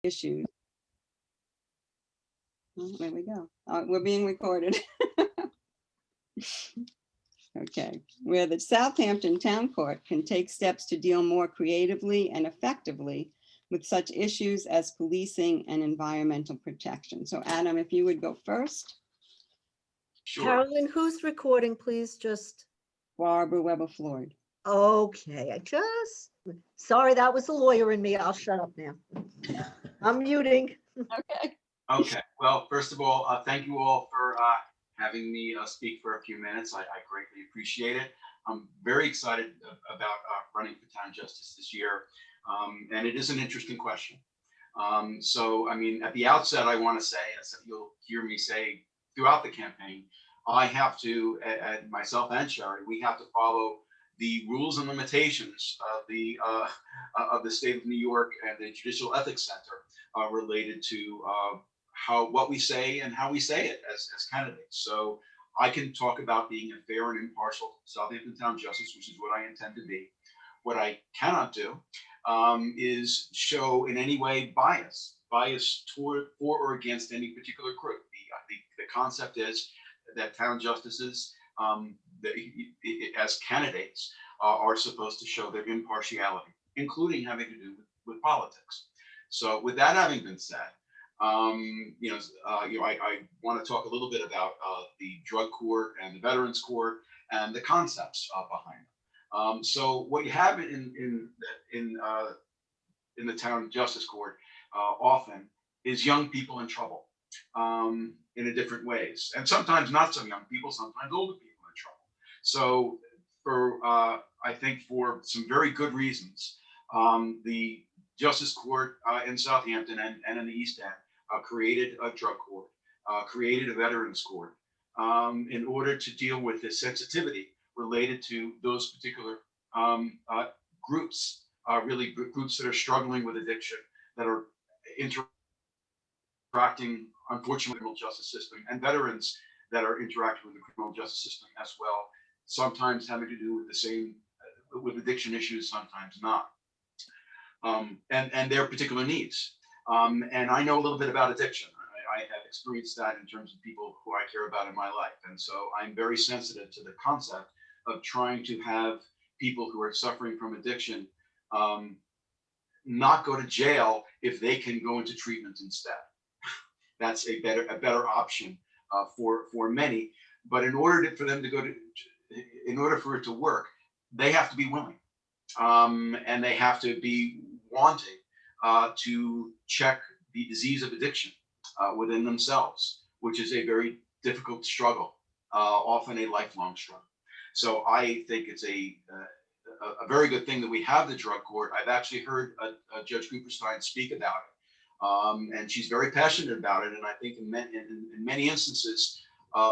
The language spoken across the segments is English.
issues. Oh, there we go. We're being recorded. Okay, where the Southampton Town Court can take steps to deal more creatively and effectively with such issues as policing and environmental protection. So Adam, if you would go first. Sure. Carolyn, who's recording, please? Just, Barbara Weber Floyd. okay, sorry, that was the lawyer in me. I'll shut up now. I'm muting. Okay. Okay. Well, first of all, thank you all for having me speak for a few minutes. I greatly appreciate it. I'm very excited about running for town justice this year. And it is an interesting question. So, I mean, at the outset, I want to say, as you'll hear me say throughout the campaign, I have to, and myself and Sherry, we have to follow the rules and limitations of the state of New York and the Judicial Ethics Center related to what we say and how we say it as candidates. So I can talk about being a fair and impartial Southampton Town Justice, which is what I intend to be. What I cannot do is show in any way bias toward for or against any particular group. The concept is that town justices, as candidates, are supposed to show their impartiality, including having to do with politics. So, with that having been said, I want to talk a little bit about the drug court and the veterans court and the concepts behind them. So, what you have in the town justice court often is young people in trouble in a different ways, and sometimes not so young people, sometimes older people in trouble. So, I think for some very good reasons, the Justice Court in Southampton and in the East End created a drug court, created a veterans court in order to deal with the sensitivity related to those particular groups, really groups that are struggling with addiction, that are interacting, unfortunately, with the criminal justice system, and veterans that are interacting with the criminal justice system as well, sometimes having to do with the same, with addiction issues, sometimes not. And their particular needs. And I know a little bit about addiction. I have experienced that in terms of people who I care about in my life. And so I'm very sensitive to the concept of trying to have people who are suffering from addiction not go to jail if they can go into treatment instead. That's a better option for many. But in order for them to go to, in order for it to work, they have to be willing. And they have to be wanting to check the disease of addiction within themselves, which is a very difficult struggle, often a lifelong struggle. So I think it's a very good thing that we have the drug court. I've actually heard Judge Cooperstein speak about it, and she's very passionate about it. And I think in many instances,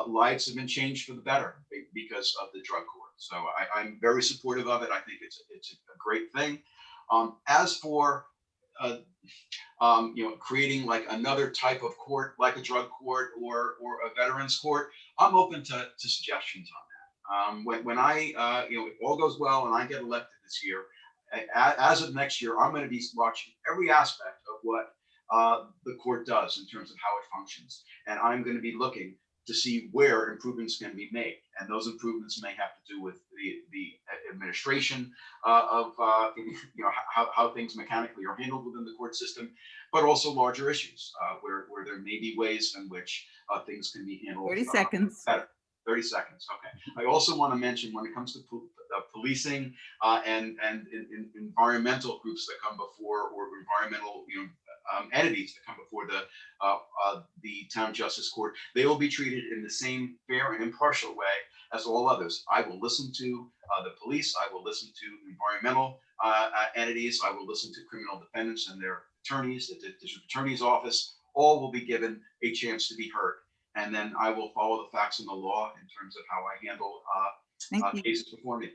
lives have been changed for the better because of the drug court. So I'm very supportive of it. I think it's a great thing. As for creating like another type of court, like a drug court or a veterans court, I'm open to suggestions on that. When I, if all goes well and I get elected this year, as of next year, I'm going to be watching every aspect of what the court does in terms of how it functions, and I'm going to be looking to see where improvements can be made. And those improvements may have to do with the administration of how things mechanically are handled within the court system, but also larger issues where there may be ways in which things can be handled 30 seconds. better. 30 seconds, okay. I also want to mention when it comes to policing and environmental groups that come before, or environmental entities that come before the town justice court, they will be treated in the same fair and impartial way as all others. I will listen to the police. I will listen to environmental entities. I will listen to criminal defendants and their attorneys, the district attorney's office. All will be given a chance to be heard. And then I will follow the facts and the law in terms of how I handle cases before me.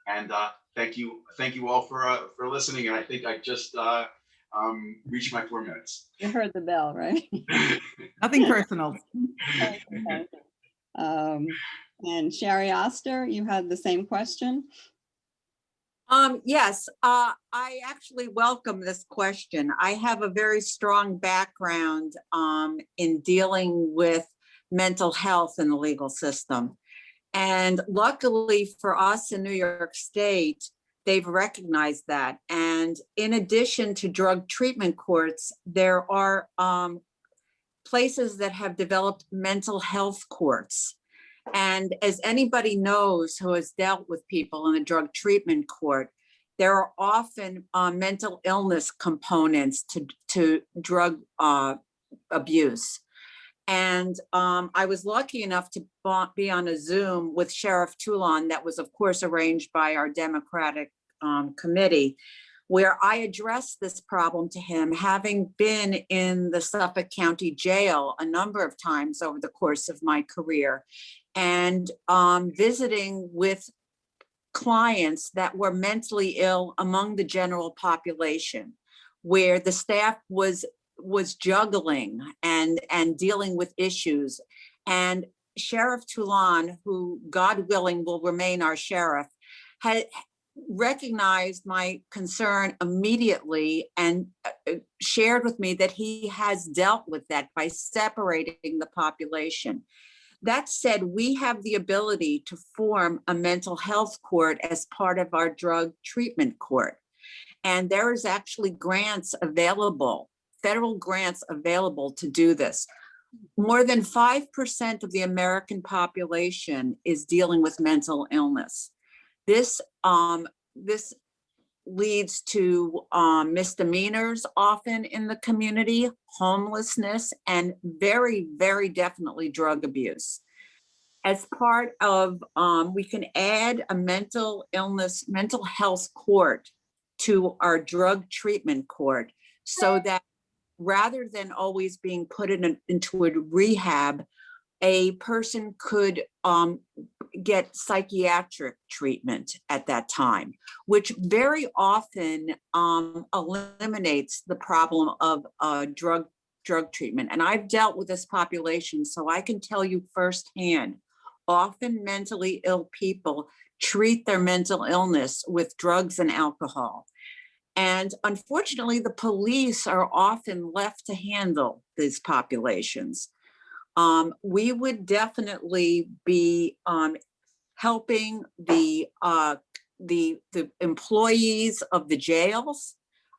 And thank you all for listening. And I think I just reached my 4 minutes. You heard the bell, right? Nothing personal. Thank you. And Sherry Oster, you had the same question. Yes, I actually welcome this question. I have a very strong background in dealing with mental health in the legal system. And luckily for us in New York State, they've recognized that. And in addition to drug treatment courts, there are places that have developed mental health courts. And as anybody knows who has dealt with people in the drug treatment court, there are often mental illness components to drug abuse. And I was lucky enough to be on a Zoom with Sheriff Toulon that was, of course, arranged by our Democratic committee, where I addressed this problem to him, having been in the Suffolk County Jail a number of times over the course of my career, and visiting with clients that were mentally ill among the general population, where the staff was juggling and dealing with issues. And Sheriff Toulon, who God willing will remain our sheriff, had recognized my concern immediately and shared with me that he has dealt with that by separating the population. That said, we have the ability to form a mental health court as part of our drug treatment court. And there is actually grants available, federal grants available to do this. More than 5% of the American population is dealing with mental illness. This leads to misdemeanors often in the community, homelessness, and very, very definitely drug abuse. As part of, we can add a mental health court to our drug treatment court, so that rather than always being put into a rehab, a person could get psychiatric treatment at that time, which very often eliminates the problem of drug treatment. And I've dealt with this population, so I can tell you firsthand, often mentally ill people treat their mental illness with drugs and alcohol. And unfortunately, the police are often left to handle these populations. We would definitely be helping the employees of the jails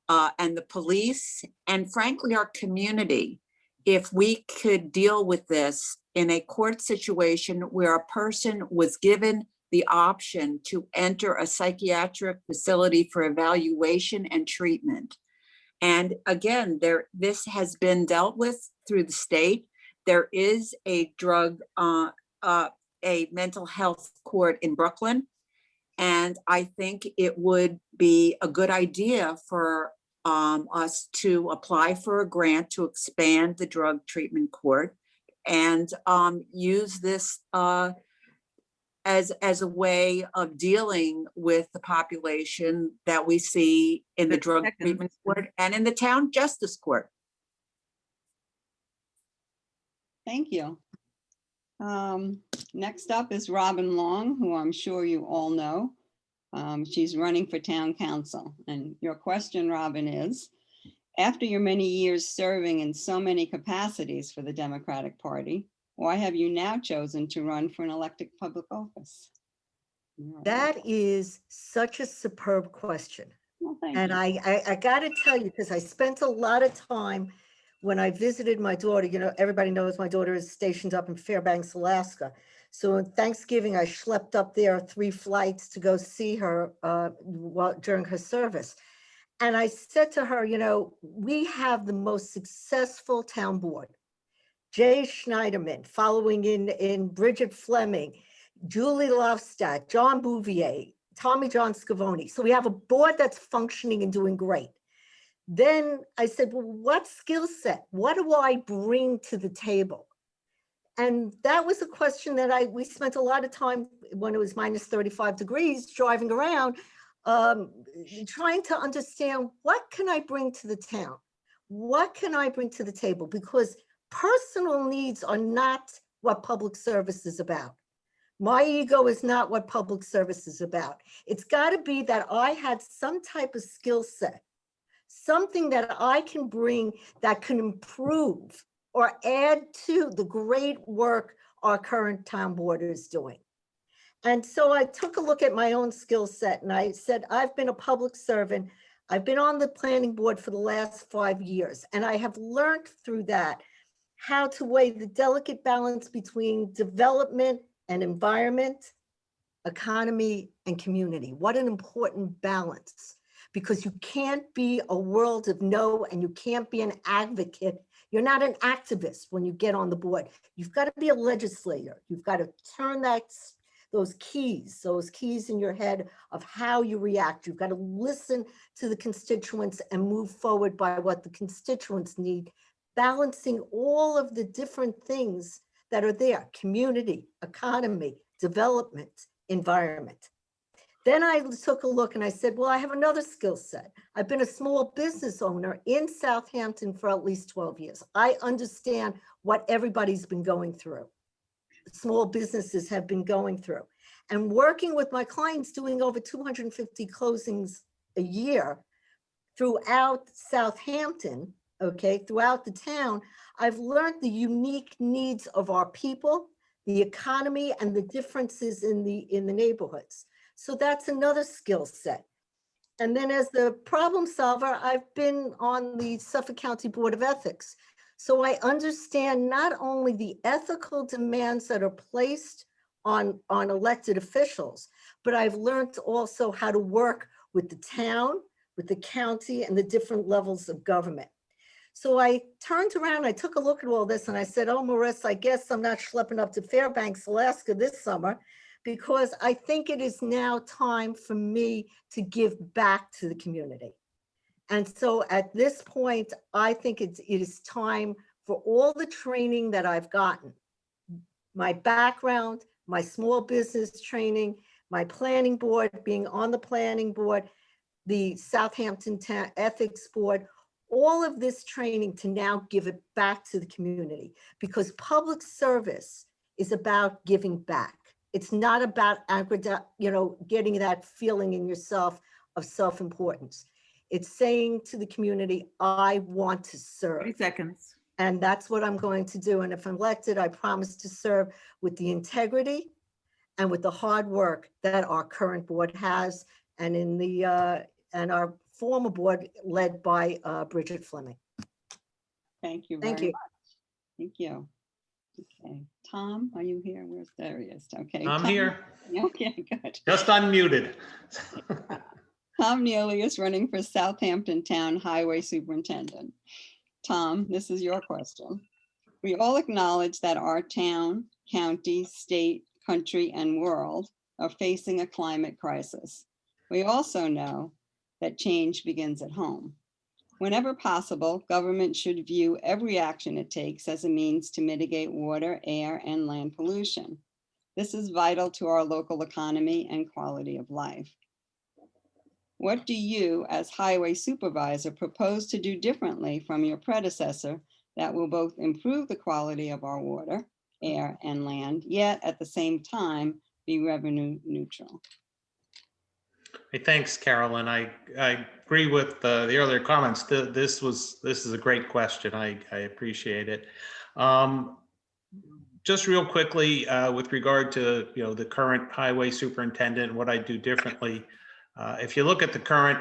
and the police, and frankly, our community, if we could deal with this in a court situation where a person was given the option to enter a psychiatric facility for evaluation and treatment. And again, this has been dealt with through the state. There is a mental health court in Brooklyn. And I think it would be a good idea for us to apply for a grant to expand the drug treatment court and use this as a way of dealing with the population that we see in the drug treatment court and in the town justice court. Thank you. Next up is Robin Long, who I'm sure you all know. She's running for town council. And your question, Robin, is, after your many years serving in so many capacities for the Democratic Party, why have you now chosen to run for an elected public office? That is such a superb question. Well, thank And you. I got to tell you, because I spent a lot of time when I visited my daughter. You know, everybody knows my daughter is stationed up in Fairbanks, Alaska. So on Thanksgiving, I schlepped up there 3 flights to go see her during her service. And I said to her, you know, we have the most successful town board. Jay Schneiderman, following in Bridget Fleming, Julie Lofstadt, John Bouvier, Tommy John Scavone. So we have a board that's functioning and doing great. Then I said, well, what skill set? What do I bring to the table? And that was a question that we spent a lot of time when it was minus 35 degrees driving around, trying to understand, what can I bring to the town? What can I bring to the table? Because personal needs are not what public service is about. My ego is not what public service is about. It's got to be that I had some type of skill set, something that I can bring that can improve or add to the great work our current town board is doing. And so I took a look at my own skill set and I said, I've been a public servant. I've been on the planning board for the last 5 years, and I have learned through that how to weigh the delicate balance between development and environment, economy and community. What an important balance, because you can't be a world of no and you can't be an advocate. You're not an activist when you get on the board. You've got to be a legislator. You've got to turn those keys in your head of how you react. You've got to listen to the constituents and move forward by what the constituents need, balancing all of the different things that are there: community, economy, development, environment. Then I took a look and I said, well, I have another skill set. I've been a small business owner in Southampton for at least 12 years. I understand what everybody's been going through. Small businesses have been going through, and working with my clients, doing over 250 closings a year throughout Southampton, okay, throughout the town, I've learned the unique needs of our people, the economy, and the differences in the neighborhoods. So that's another skill set. And then as the problem solver, I've been on the Suffolk County Board of Ethics. So I understand not only the ethical demands that are placed on elected officials, but I've learned also how to work with the town, with the county, and the different levels of government. So I turned around, I took a look at all this and I said, oh, Marissa, I guess I'm not schlepping up to Fairbanks, Alaska this summer, because I think it is now time for me to give back to the community. And so at this point, I think it is time for all the training that I've gotten, my background, my small business training, my planning board, being on the planning board, the Southampton Town Ethics Board, all of this training to now give it back to the community, because public service is about giving back. It's not about, getting that feeling in yourself of self-importance. It's saying to the community, I want to serve. 30 seconds. And that's what I'm going to do. And if I'm elected, I promise to serve with the integrity and with the hard work that our current board has, and in the and our former board led by Bridget Fleming. Thank you Thank very you. much. Thank you. Okay, Tom, are you here? There he is. Okay. I'm Tom- here, Okay, good. just unmuted. Tom Neely is running for Southampton Town Highway Superintendent. Tom, this is your question. We all acknowledge that our town, county, state, country, and world are facing a climate crisis. We also know that change begins at home. Whenever possible, government should view every action it takes as a means to mitigate water, air, and land pollution. This is vital to our local economy and quality of life. What do you, as highway supervisor, propose to do differently from your predecessor that will both improve the quality of our water, air, and land, yet at the same time be revenue neutral? Hey, thanks, Carolyn. I agree with the earlier comments. This is a great question. I appreciate it. Just real quickly, with regard to the current highway superintendent, what I do differently. If you look at the current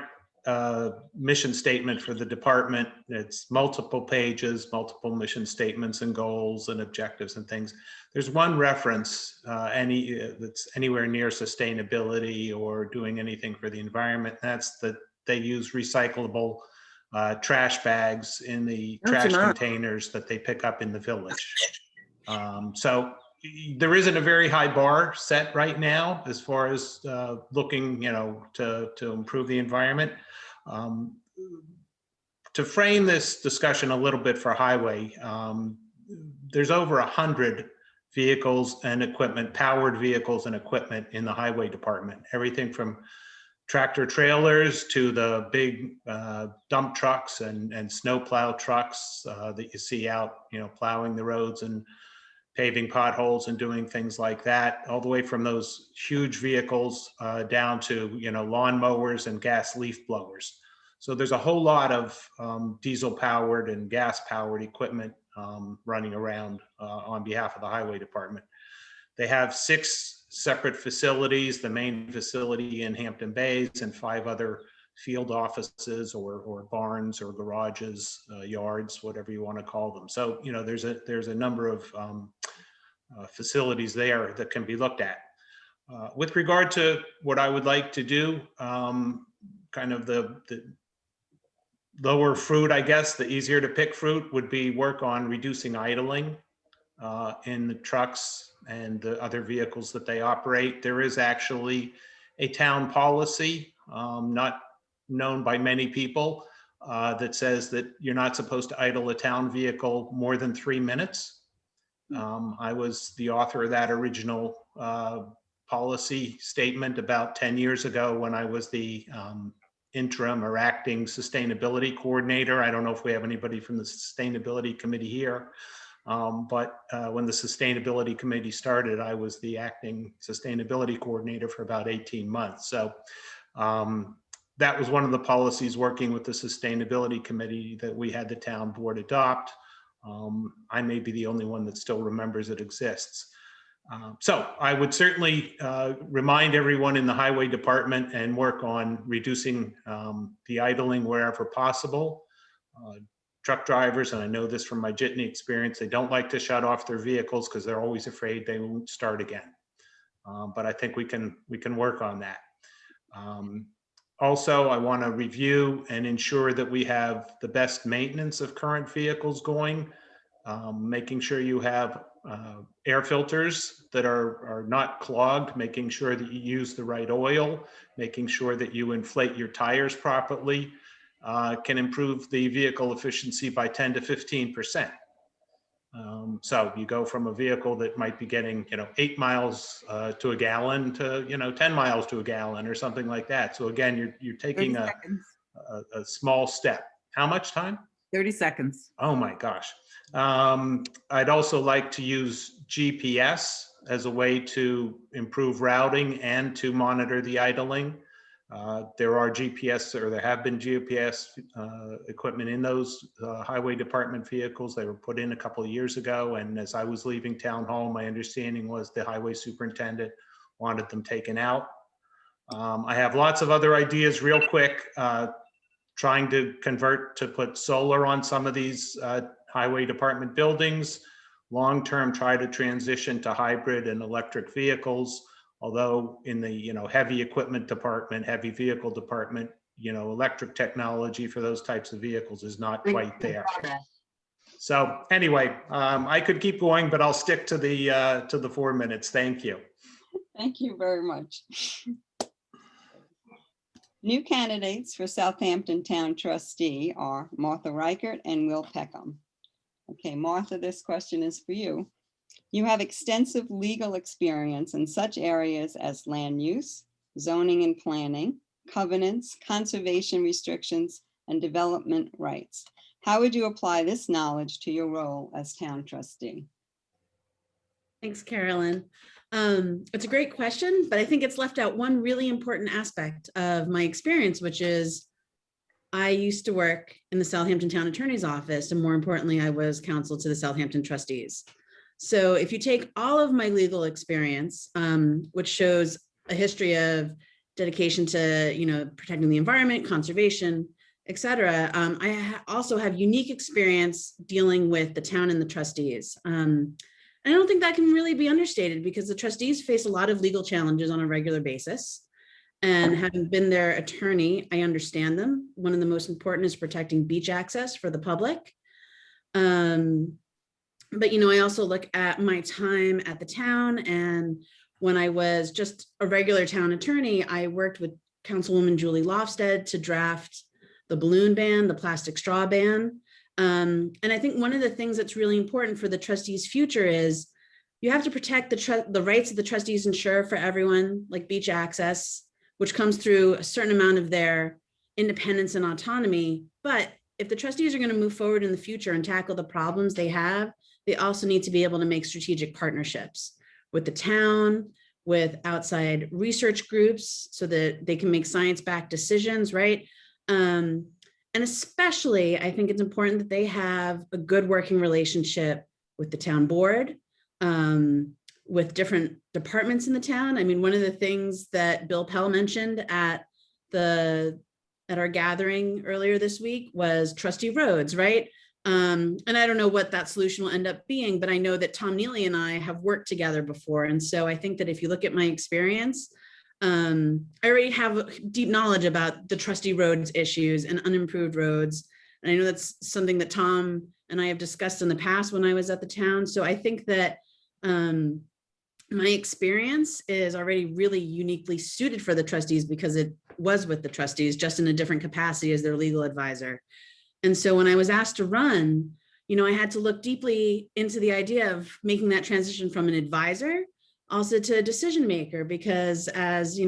mission statement for the department, it's multiple pages, multiple mission statements and goals and objectives and things. There's one reference that's anywhere near sustainability or doing anything for the environment. That's that they use recyclable trash bags in the trash containers that they pick up in the village. So there isn't a very high bar set right now as far as looking, to improve the environment. To frame this discussion a little bit for highway, there's over 100 vehicles and equipment, powered vehicles and equipment in the highway department. Everything from tractor trailers to the big dump trucks and snowplow trucks that you see out, plowing the roads and paving potholes and doing things like that, all the way from those huge vehicles down to, lawn mowers and gas leaf blowers. So there's a whole lot of diesel powered and gas powered equipment running around on behalf of the highway department. They have 6 separate facilities, the main facility in Hampton Bays and 5 other field offices or barns or garages, yards, whatever you want to call them. So, there's a number of facilities there that can be looked at. With regard to what I would like to do, kind of the lower fruit, I guess, the easier to pick fruit would be work on reducing idling in the trucks and the other vehicles that they operate. There is actually a town policy, not known by many people, that says that you're not supposed to idle a town vehicle more than 3 minutes. I was the author of that original policy statement about 10 years ago when I was the interim or acting sustainability coordinator. I don't know if we have anybody from the sustainability committee here, but when the sustainability committee started, I was the acting sustainability coordinator for about 18 months. So that was one of the policies working with the sustainability committee that we had the town board adopt. I may be the only one that still remembers it exists. So I would certainly remind everyone in the highway department and work on reducing the idling wherever possible. Truck drivers, and I know this from my Jitney experience, they don't like to shut off their vehicles because they're always afraid they won't start again. But I think we can work on that. Also, I want to review and ensure that we have the best maintenance of current vehicles going, making sure you have air filters that are not clogged, making sure that you use the right oil, making sure that you inflate your tires properly, can improve the vehicle efficiency by 10 to 15%. So you go from a vehicle that might be getting, 8 miles to a gallon to, 10 miles to a gallon or something like that. So again, you're taking 30 seconds. a small step. How much time? 30 seconds. Oh my gosh. I'd also like to use GPS as a way to improve routing and to monitor the idling. There are GPS, or there have been GPS equipment in those highway department vehicles. They were put in a couple of years ago. And as I was leaving town hall, my understanding was the highway superintendent wanted them taken out. I have lots of other ideas real quick, trying to convert to put solar on some of these highway department buildings. Long-term, try to transition to hybrid and electric vehicles. Although in the heavy equipment department, heavy vehicle department, electric technology for those types of vehicles is not quite there. So anyway, I could keep going, but I'll stick to the 4 minutes. Thank you. Thank you very much. New candidates for Southampton Town Trustee are Martha Reichert and Will Peckham. Okay, Martha, this question is for you. You have extensive legal experience in such areas as land use, zoning and planning, covenants, conservation restrictions, and development rights. How would you apply this knowledge to your role as town trustee? Thanks, Carolyn. It's a great question, but I think it's left out one really important aspect of my experience, which is I used to work in the Southampton Town Attorney's Office, and more importantly, I was counsel to the Southampton Trustees. So if you take all of my legal experience, which shows a history of dedication to, protecting the environment, conservation, et cetera, I also have unique experience dealing with the town and the trustees. And I don't think that can really be understated because the trustees face a lot of legal challenges on a regular basis. And having been their attorney, I understand them. One of the most important is protecting beach access for the public. But, I also look at my time at the town, and when I was just a regular town attorney, I worked with Councilwoman Julie Lofsted to draft the balloon ban, the plastic straw ban. And I think one of the things that's really important for the trustees' future is you have to protect the rights that the trustees ensure for everyone, like beach access, which comes through a certain amount of their independence and autonomy. But if the trustees are going to move forward in the future and tackle the problems they have, they also need to be able to make strategic partnerships with the town, with outside research groups so that they can make science-backed decisions, right? And especially, I think it's important that they have a good working relationship with the town board, with different departments in the town. I mean, one of the things that Bill Pell mentioned at our gathering earlier this week was trustee roads, right? And I don't know what that solution will end up being, but I know that Tom Neely and I have worked together before. And so I think that if you look at my experience, I already have deep knowledge about the trustee roads issues and unimproved roads. And I know that's something that Tom and I have discussed in the past when I was at the town. So I think that my experience is already really uniquely suited for the trustees because it was with the trustees, just in a different capacity as their legal advisor. And so when I was asked to run, I had to look deeply into the idea of making that transition from an advisor also to a decision maker, because as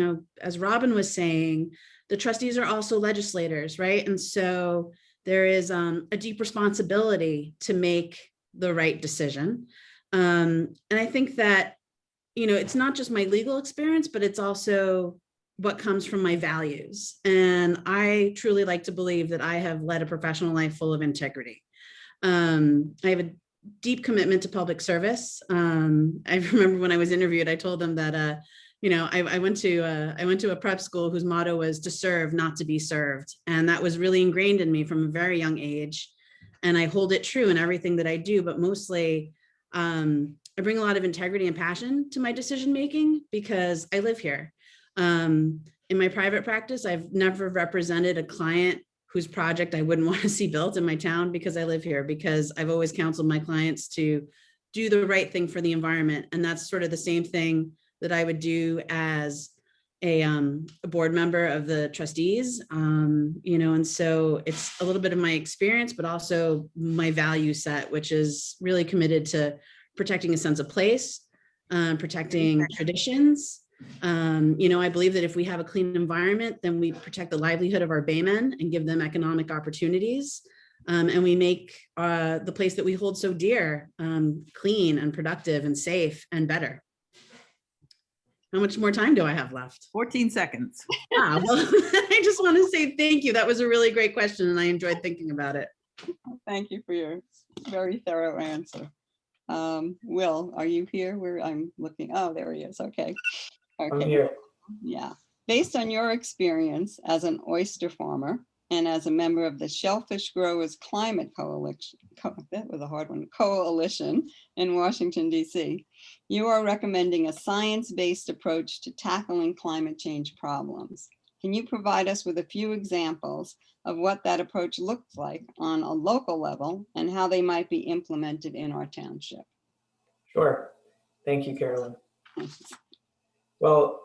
Robin was saying, the trustees are also legislators, right? And so there is a deep responsibility to make the right decision. And I think that, it's not just my legal experience, but it's also what comes from my values. And I truly like to believe that I have led a professional life full of integrity. I have a deep commitment to public service. I remember when I was interviewed, I told them that, I went to a prep school whose motto was to serve, not to be served. And that was really ingrained in me from a very young age. And I hold it true in everything that I do, but mostly I bring a lot of integrity and passion to my decision-making because I live here. In my private practice, I've never represented a client whose project I wouldn't want to see built in my town because I live here, because I've always counseled my clients to do the right thing for the environment. And that's sort of the same thing that I would do as a board member of the trustees, and so it's a little bit of my experience, but also my value set, which is really committed to protecting a sense of place, protecting traditions. I believe that if we have a clean environment, then we protect the livelihood of our baymen and give them economic opportunities. And we make the place that we hold so dear clean and productive and safe and better. How much more time do I have left? 14 seconds. Well, I just want to say thank you. That was a really great question and I enjoyed thinking about it. Thank you for your very thorough answer. Will, are you here? I'm looking. Oh, there he is. Okay. I'm here. Yeah. Based on your experience as an oyster farmer and as a member of the Shellfish Growers Climate Coalition, that was a hard one, coalition in Washington, D.C., you are recommending a science-based approach to tackling climate change problems. Can you provide us with a few examples of what that approach looks like on a local level and how they might be implemented in our township? Sure. Thank you, Carolyn. Well,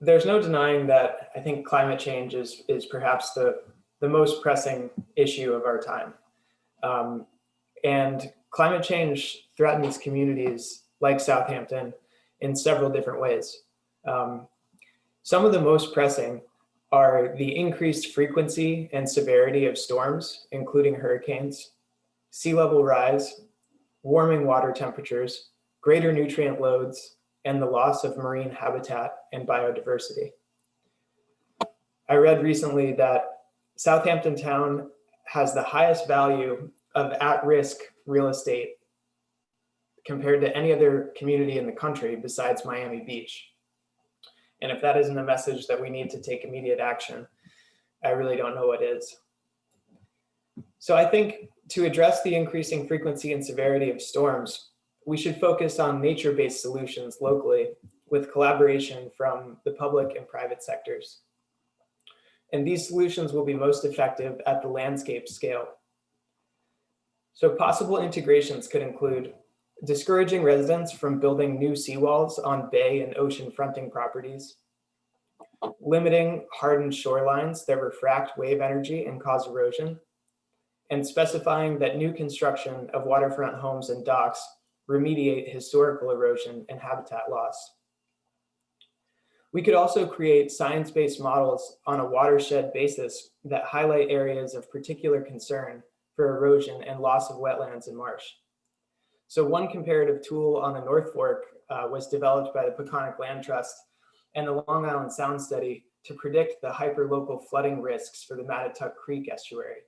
there's no denying that I think climate change is perhaps the most pressing issue of our time. And climate change threatens communities like Southampton in several different ways. Some of the most pressing are the increased frequency and severity of storms, including hurricanes, sea level rise, warming water temperatures, greater nutrient loads, and the loss of marine habitat and biodiversity. I read recently that Southampton town has the highest value of at-risk real estate compared to any other community in the country besides Miami Beach. And if that isn't a message that we need to take immediate action, I really don't know what is. So I think to address the increasing frequency and severity of storms, we should focus on nature-based solutions locally with collaboration from the public and private sectors. And these solutions will be most effective at the landscape scale. So possible integrations could include discouraging residents from building new seawalls on bay and ocean fronting properties, limiting hardened shorelines that refract wave energy and cause erosion, and specifying that new construction of waterfront homes and docks remediate historical erosion and habitat loss. We could also create science-based models on a watershed basis that highlight areas of particular concern for erosion and loss of wetlands and marsh. So one comparative tool on the North Fork was developed by the Peconic Land Trust and the Long Island Sound Study to predict the hyperlocal flooding risks for the Mattatuck Creek estuary.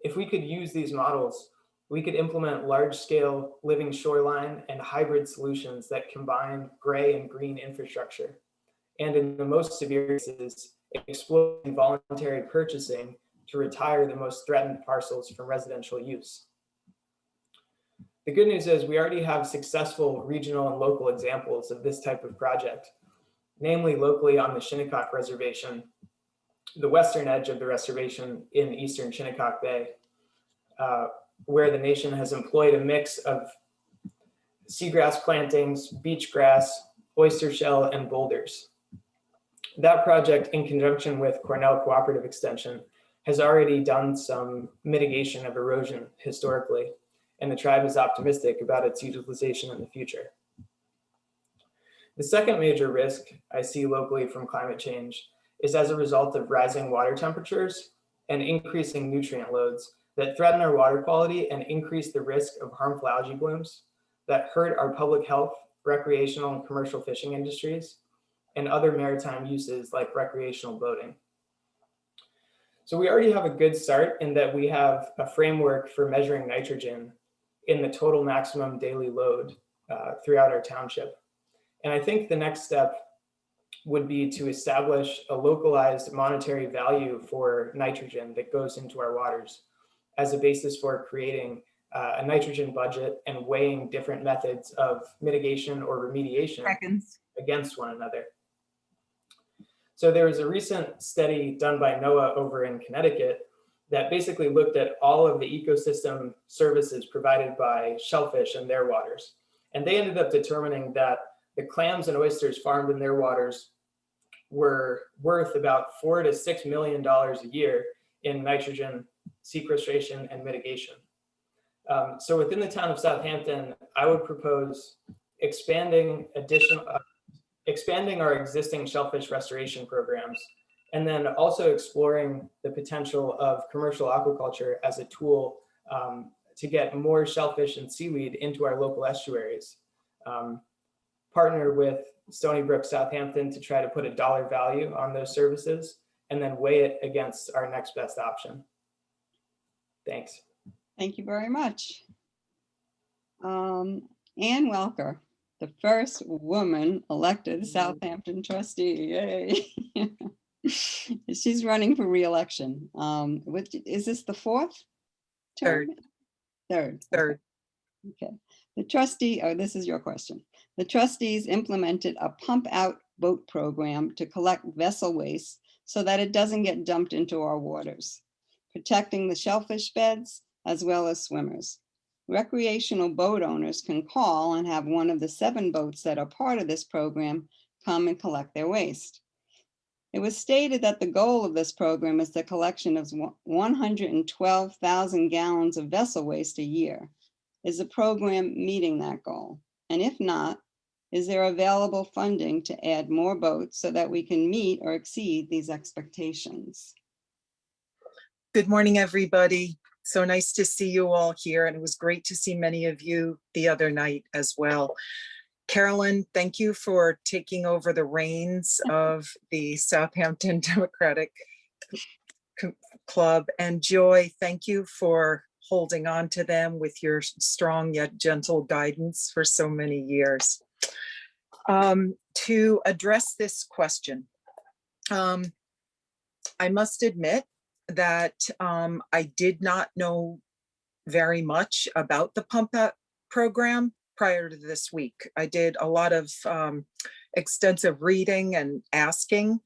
If we could use these models, we could implement large-scale living shoreline and hybrid solutions that combine gray and green infrastructure. And in the most severe cases, exploring voluntary purchasing to retire the most threatened parcels from residential use. The good news is we already have successful regional and local examples of this type of project, namely locally on the Shinnecock Reservation, the western edge of the reservation in eastern Shinnecock Bay, where the nation has employed a mix of seagrass plantings, beach grass, oyster shell, and boulders. That project, in conjunction with Cornell Cooperative Extension, has already done some mitigation of erosion historically, and the tribe is optimistic about its utilization in the future. The second major risk I see locally from climate change is as a result of rising water temperatures and increasing nutrient loads that threaten our water quality and increase the risk of harmful algae blooms that hurt our public health, recreational and commercial fishing industries, and other maritime uses like recreational boating. So we already have a good start in that we have a framework for measuring nitrogen in the total maximum daily load throughout our township. And I think the next step would be to establish a localized monetary value for nitrogen that goes into our waters as a basis for creating a nitrogen budget and weighing different methods of mitigation or remediation against one another. So there was a recent study done by NOAA over in Connecticut that basically looked at all of the ecosystem services provided by shellfish in their waters. And they ended up determining that the clams and oysters farmed in their waters were worth about $4 to $6 million a year in nitrogen sequestration and mitigation. So within the town of Southampton, I would propose expanding our existing shellfish restoration programs, and then also exploring the potential of commercial aquaculture as a tool to get more shellfish and seaweed into our local estuaries. Partner with Stony Brook Southampton to try to put a dollar value on those services, and then weigh it against our next best option. Thanks. Thank you very much. Ann Welker, the first woman elected Southampton trustee. Yay. She's running for re-election. Is this the fourth term? Third. Okay. The trustee, oh, this is your question. The trustees implemented a pump out boat program to collect vessel waste so that it doesn't get dumped into our waters, protecting the shellfish beds as well as swimmers. Recreational boat owners can call and have one of the 7 boats that are part of this program come and collect their waste. It was stated that the goal of this program is the collection of 112,000 gallons of vessel waste a year. Is the program meeting that goal? And if not, is there available funding to add more boats so that we can meet or exceed these expectations? Good morning, everybody. So nice to see you all here, and it was great to see many of you the other night as well. Carolyn, thank you for taking over the reins of the Southampton Democratic Club, and Joy, thank you for holding on to them with your strong yet gentle guidance for so many years. To address this question, I must admit that I did not know very much about the pump out program prior to this week. I did a lot of extensive reading and asking,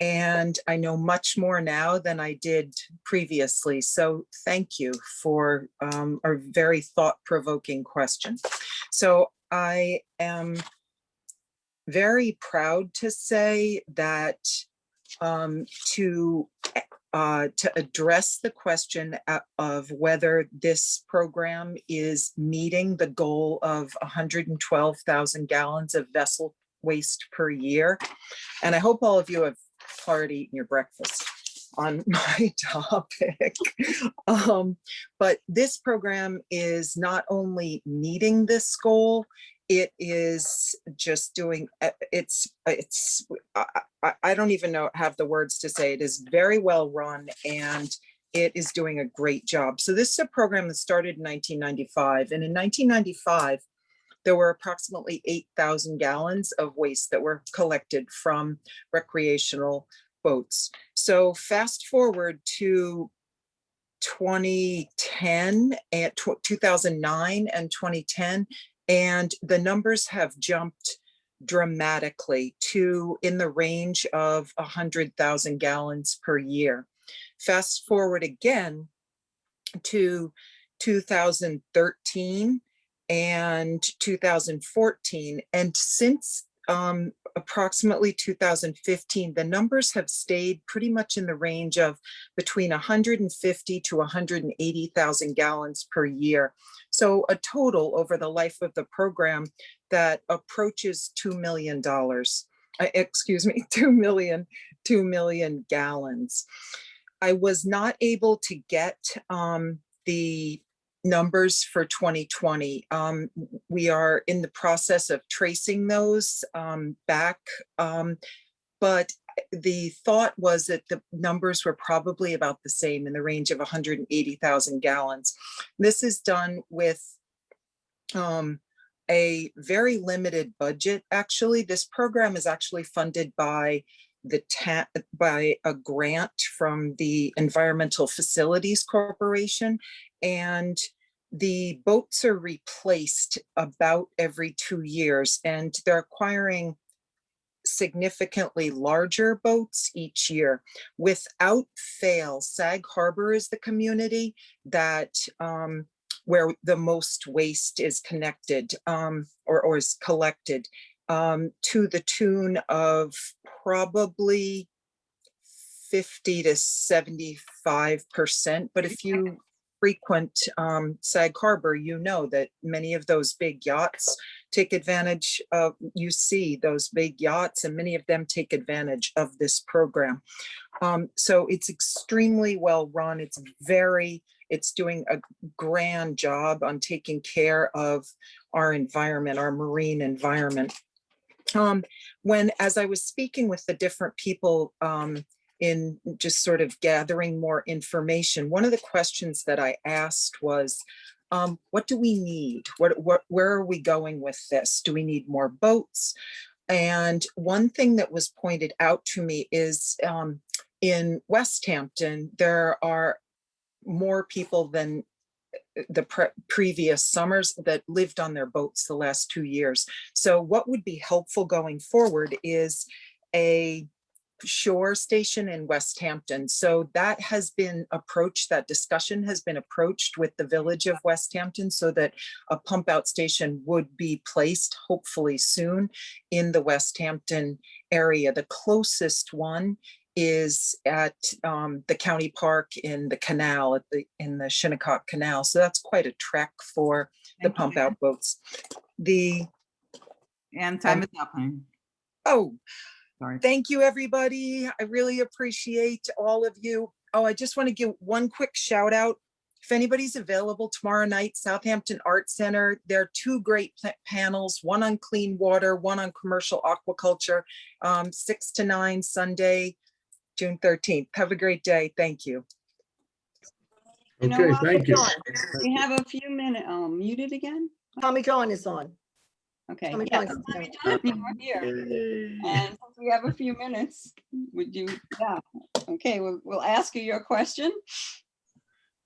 and I know much more now than I did previously. So thank you for a very thought-provoking question. So I am very proud to say that to to address the question of whether this program is meeting the goal of 112,000 gallons of vessel waste per year. And I hope all of you have already eaten your breakfast on my topic. But this program is not only meeting this goal, it is just doing, I don't even have the words to say. It is very well run and it is doing a great job. So this is a program that started in 1995. And in 1995, there were approximately 8,000 gallons of waste that were collected from recreational boats. So fast forward to 2010 and 2009 and 2010, and the numbers have jumped dramatically to in the range of 100,000 gallons per year. Fast forward again to 2013 and 2014, and since approximately 2015, the numbers have stayed pretty much in the range of between 150 to 180,000 gallons per year. So a total over the life of the program that approaches $2 million, 2 million gallons. I was not able to get the numbers for 2020. We are in the process of tracing those back, but the thought was that the numbers were probably about the same, in the range of 180,000 gallons. This is done with a very limited budget. Actually, this program is actually funded by by a grant from the Environmental Facilities Corporation, and the boats are replaced about every 2 years, and they're acquiring significantly larger boats each year. Without fail, Sag Harbor is the community that where the most waste is connected or is collected, to the tune of probably 50 to 75%. But if you frequent Sag Harbor, you know that many of those big yachts take advantage of, you see those big yachts, and many of them take advantage of this program. So it's extremely well run. It's doing a grand job on taking care of our environment, our marine environment. As I was speaking with the different people in just sort of gathering more information, one of the questions that I asked was, what do we need? Where are we going with this? Do we need more boats? And one thing that was pointed out to me is in Southampton, there are more people than the previous summers that lived on their boats the last 2 years. So what would be helpful going forward is a shore station in Southampton. So that has been approached, that discussion has been approached with the village of Southampton, so that a pump out station would be placed hopefully soon in the Southampton area. The closest one is at the county park in the canal, in the Shinnecock Canal. So that's quite a trek for the pump out boats. And time is up. Oh, Sorry. thank you, everybody. I really appreciate all of you. Oh, I just want to give one quick shout out. If anybody's available tomorrow night, Southampton Art Center, there are 2 great panels, one on clean water, one on commercial aquaculture, 6 to 9 Sunday, June 13th. Have a great day. Thank you. You know Okay, what? thank you. We have a few minutes, muted again? Tommy John is on. Okay, Tommy yes, John's Tommy on. John, you are here. And since we have a few minutes, would you, yeah, okay, we'll ask you your question.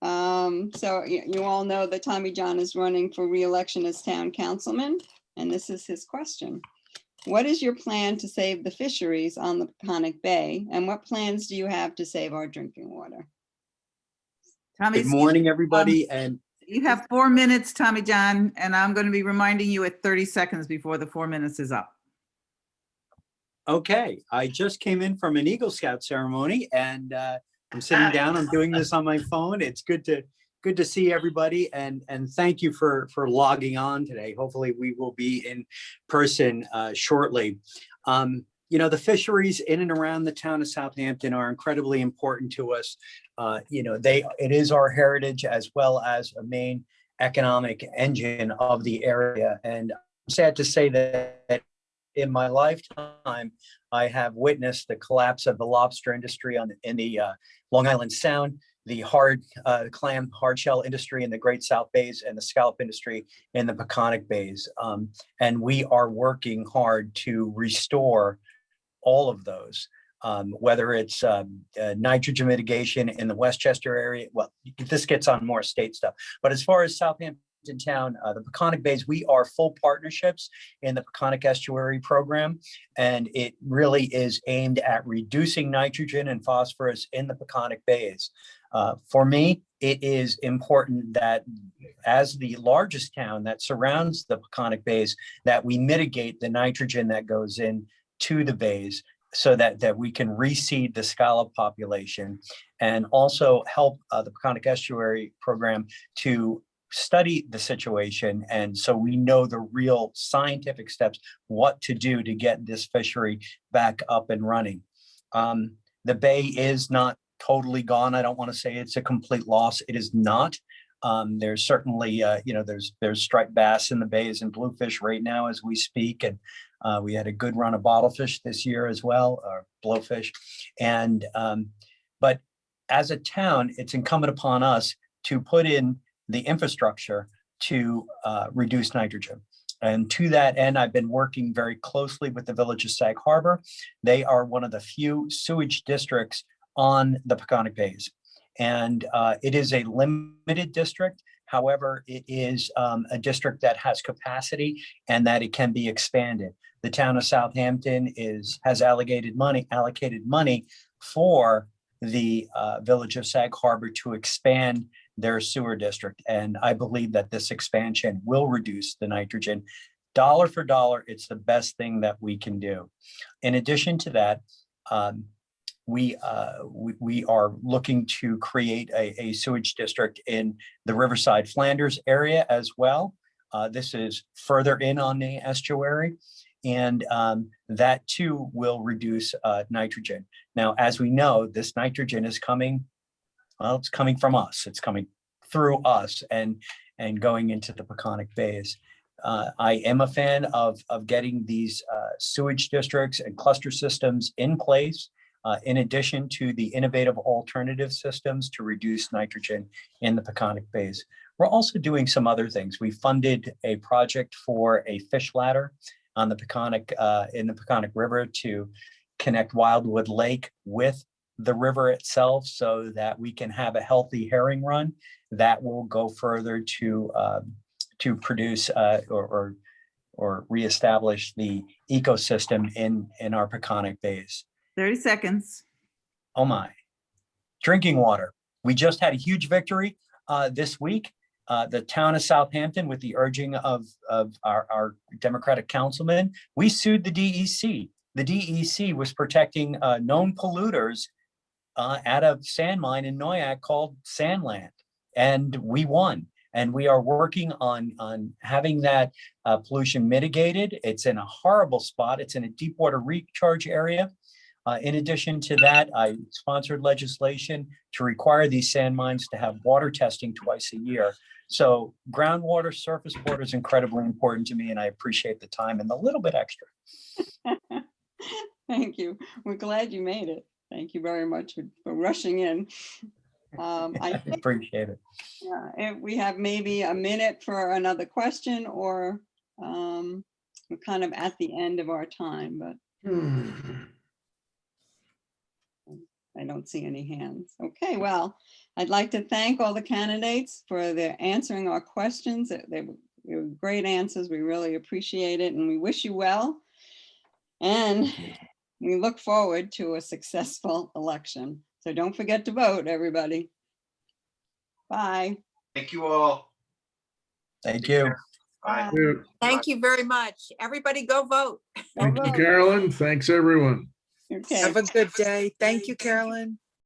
So you all know that Tommy John is running for re-election as town councilman, and this is his question. What is your plan to save the fisheries on the Peconic Bay, and what plans do you have to save our drinking water? Tommy, Good morning, everybody. And you have 4 minutes, Tommy John, and I'm going to be reminding you at 30 seconds before the 4 minutes is up. okay, I just came in from an Eagle Scout ceremony and I'm sitting down, I'm doing this on my phone. It's good to see everybody, and thank you for logging on today. Hopefully we will be in person shortly. The fisheries in and around the town of Southampton are incredibly important to us. It is our heritage as well as a main economic engine of the area. And I'm sad to say that in my lifetime, I have witnessed the collapse of the lobster industry in the Long Island Sound, the clam hard shell industry in the Great South Bays, and the scallop industry in the Peconic Bays. And we are working hard to restore all of those, whether it's nitrogen mitigation in the Westchester area. Well, this gets on more state stuff. But as far as Southampton town, the Peconic Bays, we are full partnerships in the Peconic Estuary program, and it really is aimed at reducing nitrogen and phosphorus in the Peconic Bays. For me, it is important that as the largest town that surrounds the Peconic Bays, that we mitigate the nitrogen that goes in to the bays so that we can reseed the scallop population, and also help the Peconic Estuary program to study the situation. And so we know the real scientific steps, what to do to get this fishery back up and running. The bay is not totally gone. I don't want to say it's a complete loss. It is not. There's certainly, there's striped bass in the bays and bluefish right now as we speak. And we had a good run of bottlefish this year as well, or blowfish. And, but as a town, it's incumbent upon us to put in the infrastructure to reduce nitrogen. And to that end, I've been working very closely with the village of Sag Harbor. They are one of the few sewage districts on the Peconic Bays. And it is a limited district. However, it is a district that has capacity and that it can be expanded. The town of Southampton has allocated money for the village of Sag Harbor to expand their sewer district. And I believe that this expansion will reduce the nitrogen. Dollar for dollar, it's the best thing that we can do. In addition to that, we are looking to create a sewage district in the Riverside Flanders area as well. This is further in on the estuary, and that too will reduce nitrogen. Now, as we know, this nitrogen is coming, well, it's coming from us. It's coming through us and going into the Peconic Bays. I am a fan of getting these sewage districts and cluster systems in place, in addition to the innovative alternative systems to reduce nitrogen in the Peconic Bays. We're also doing some other things. We funded a project for a fish ladder on the Peconic, in the Peconic River, to connect Wildwood Lake with the river itself so that we can have a healthy herring run that will go further to produce or reestablish the ecosystem in our Peconic Bays. 30 seconds. Oh my. Drinking water. We just had a huge victory this week. The town of Southampton, with the urging of our Democratic councilman, we sued the DEC. The DEC was protecting known polluters at a sand mine in Noyak called Sandland, and we won. And we are working on having that pollution mitigated. It's in a horrible spot. It's in a deep water recharge area. In addition to that, I sponsored legislation to require these sand mines to have water testing twice a year. So groundwater, surface water is incredibly important to me, and I appreciate the time and the little bit extra. Thank you. We're glad you made it. Thank you very much for rushing in. I think, appreciate it. if we have maybe a minute for another question, or we're kind of at the end of our time, but I don't see any hands. Okay, well, I'd like to thank all the candidates for their answering our questions. They were great answers. We really appreciate it, and we wish you well. And we look forward to a successful election. So don't forget to vote, everybody. Bye. Thank you all. Thank you. Bye. Thank you very much. Everybody go vote. Go Thank you, vote. Carolyn. Thanks, everyone. Okay. Have a good day. Thank you, Carolyn.